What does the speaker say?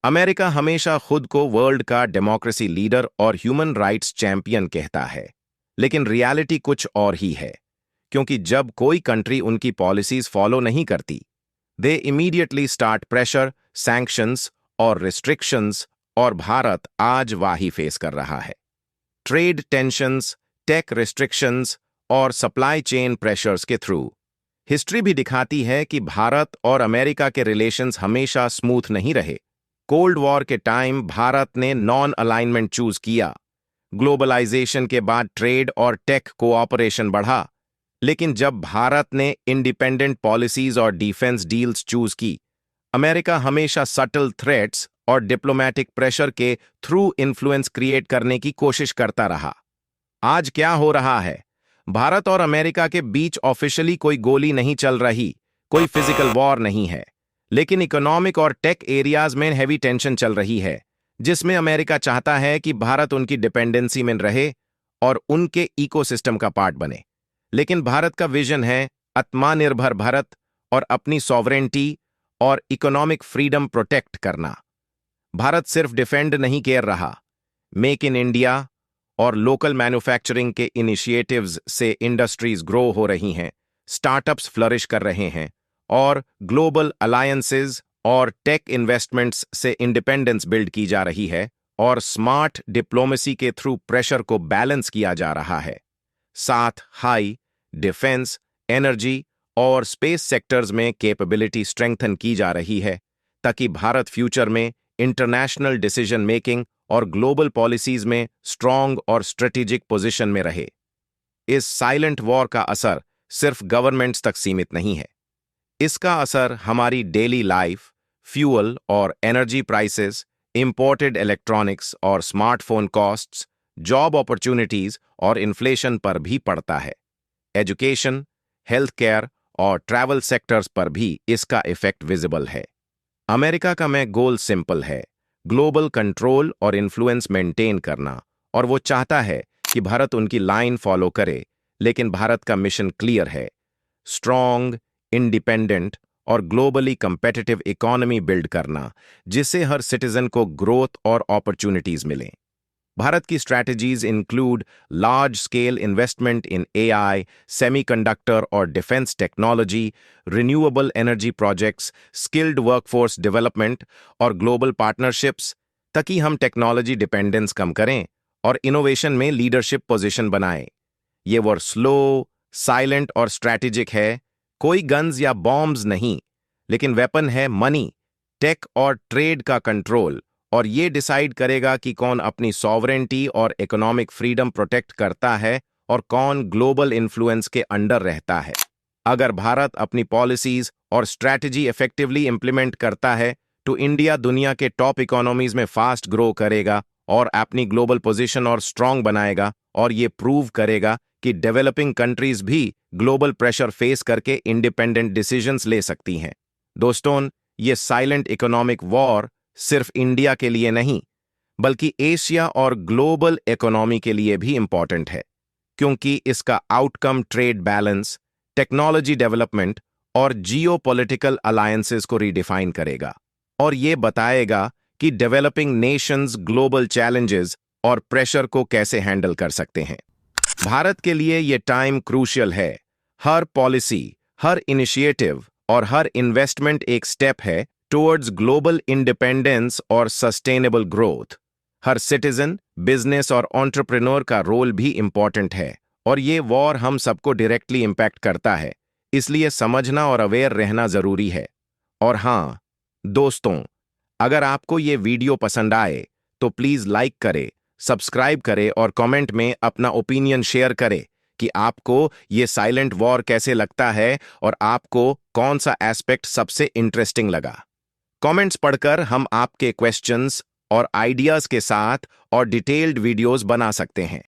America हमेशा खुद को वर्ल्ड का डेमोक्रेसी लीडर और ह्यूमन राइट्स चैंपियन कहता है, लेकिन रियलिटी कुछ और ही है। क्योंकि जब कोई कंट्री उनकी पॉलिसीज फॉलो नहीं करती, दे इमीडिएटली स्टार्ट प्रेशर, सैंक्शंस और रिस्ट्रिक्शंस, और भारत आज वही फेस कर रहा है। ट्रेड टेंशंस, टेक रिस्ट्रिक्शंस और सप्लाई चेन प्रेशर्स के थ्रू। हिस्ट्री भी दिखाती है कि भारत और अमेरिका के रिलेशंस हमेशा स्मूथ नहीं रहे। कोल्ड वॉर के टाइम भारत ने नॉन अलाइनमेंट चूज किया। ग्लोबलाइजेशन के बाद ट्रेड और टेक कोऑपरेशन बढ़ा। लेकिन जब भारत ने इंडिपेंडेंट पॉलिसीज और डिफेंस डील्स चूज की, अमेरिका हमेशा सटल थ्रेट्स और डिप्लोमेटिक प्रेशर के थ्रू इन्फ्लुएंस क्रिएट करने की कोशिश करता रहा। आज क्या हो रहा है? भारत और अमेरिका के बीच ऑफिशियली कोई गोली नहीं चल रही, कोई फिजिकल वॉर नहीं है, लेकिन इकोनॉमिक और टेक एरियाज में हैवी टेंशन चल रही है, जिसमें अमेरिका चाहता है कि भारत उनकी डिपेंडेंसी में रहे और उनके इकोसिस्टम का पार्ट बने। लेकिन भारत का विजन है आत्मनिर्भर भारत और अपनी सॉवरेंटी और इकोनॉमिक फ्रीडम प्रोटेक्ट करना। भारत सिर्फ डिफेंड नहीं कर रहा, मेक इन इंडिया और लोकल मैन्युफैक्चरिंग के इनिशिएटिव्स से इंडस्ट्रीज ग्रो हो रही हैं, स्टार्टअप्स फ्लरिश कर रहे हैं और ग्लोबल अलायंसेज और टेक इन्वेस्टमेंट्स से इंडिपेंडेंस बिल्ड की जा रही है और स्मार्ट डिप्लोमेसी के थ्रू प्रेशर को बैलेंस किया जा रहा है। साथ हाई डिफेंस, एनर्जी और स्पेस सेक्टर्स में कैपेबिलिटी स्ट्रेंथन की जा रही है, ताकि भारत फ्यूचर में इंटरनेशनल डिसीजन मेकिंग और ग्लोबल पॉलिसीज में स्ट्रॉन्ग और स्ट्रेटेजिक पोजीशन में रहे। इस साइलेंट वॉर का असर सिर्फ गवर्नमेंट्स तक सीमित नहीं है। इसका असर हमारी डेली लाइफ, फ्यूल और एनर्जी प्राइसेस, इंपोर्टेड इलेक्ट्रॉनिक्स और स्मार्टफोन कॉस्ट्स, जॉब अपॉर्चुनिटीज और इन्फ्लेशन पर भी पड़ता है। एजुकेशन, हेल्थ केयर और ट्रैवल सेक्टर्स पर भी इसका इफेक्ट विजिबल है। अमेरिका का में गोल सिंपल है, ग्लोबल कंट्रोल और इन्फ्लुएंस मेंटेन करना, और वो चाहता है कि भारत उनकी लाइन फॉलो करे। लेकिन भारत का मिशन क्लियर है, स्ट्रॉन्ग, इंडिपेंडेंट और ग्लोबली कंपेटिटिव इकोनॉमी बिल्ड करना, जिससे हर सिटीजन को ग्रोथ और अपॉर्चुनिटीज मिलें। भारत की strategies include large scale investment in AI, semiconductor और defence technology, renewable energy projects, skilled workforce development और ग्लोबल पार्टनरशिप्स, ताकि हम टेक्नोलॉजी डिपेंडेंस कम करें और इनोवेशन में लीडरशिप पोजीशन बनाएं। ये वॉर स्लो, साइलेंट और स्ट्रैटेजिक है। कोई गन्स या बॉम्ब्स नहीं, लेकिन वेपन है मनी, टेक और ट्रेड का कंट्रोल, और ये डिसाइड करेगा कि कौन अपनी सॉवरेंटी और इकोनॉमिक फ्रीडम प्रोटेक्ट करता है और कौन ग्लोबल इन्फ्लुएंस के अंडर रहता है। अगर भारत अपनी पॉलिसीज और स्ट्रैटेजी इफेक्टिवली इंप्लीमेंट करता है, तो इंडिया दुनिया के टॉप इकोनॉमीज में फास्ट ग्रो करेगा और अपनी ग्लोबल पोजीशन और स्ट्रांग बनाएगा, और ये प्रूव करेगा कि डेवलपिंग कंट्रीज भी ग्लोबल प्रेशर फेस करके इंडिपेंडेंट डिसीजंस ले सकती हैं। दोस्तों, ये साइलेंट इकोनॉमिक वॉर सिर्फ इंडिया के लिए नहीं, बल्कि एशिया और ग्लोबल इकोनॉमी के लिए भी इंपॉर्टेंट है, क्योंकि इसका outcome trade balance, technology development और जियोपॉलिटिकल अलायंसेस को रीडिफाइन करेगा, और ये बताएगा कि डेवलपिंग नेशंस ग्लोबल चैलेंजेस और प्रेशर को कैसे हैंडल कर सकते हैं। भारत के लिए ये टाइम क्रूशियल है। हर पॉलिसी, हर इनिशिएटिव और हर इन्वेस्टमेंट एक स्टेप है टुवर्ड्स ग्लोबल इंडिपेंडेंस और सस्टेनेबल ग्रोथ। हर सिटीजन, बिजनेस और एंटरप्रेन्योर का रोल भी इंपॉर्टेंट है, और ये वॉर हम सबको डायरेक्टली इंपैक्ट करता है, इसलिए समझना और अवेयर रहना जरूरी है। और हाँ दोस्तों, अगर आपको ये वीडियो पसंद आए तो प्लीज लाइक करें, सब्सक्राइब करें और कमेंट में अपना ओपिनियन शेयर करें कि आपको ये साइलेंट वॉर कैसे लगता है और आपको कौन सा एस्पेक्ट सबसे इंटरेस्टिंग लगा। कमेंट्स पढ़कर हम आपके क्वेश्चंस और आइडियाज के साथ और डिटेल्ड वीडियोस बना सकते हैं।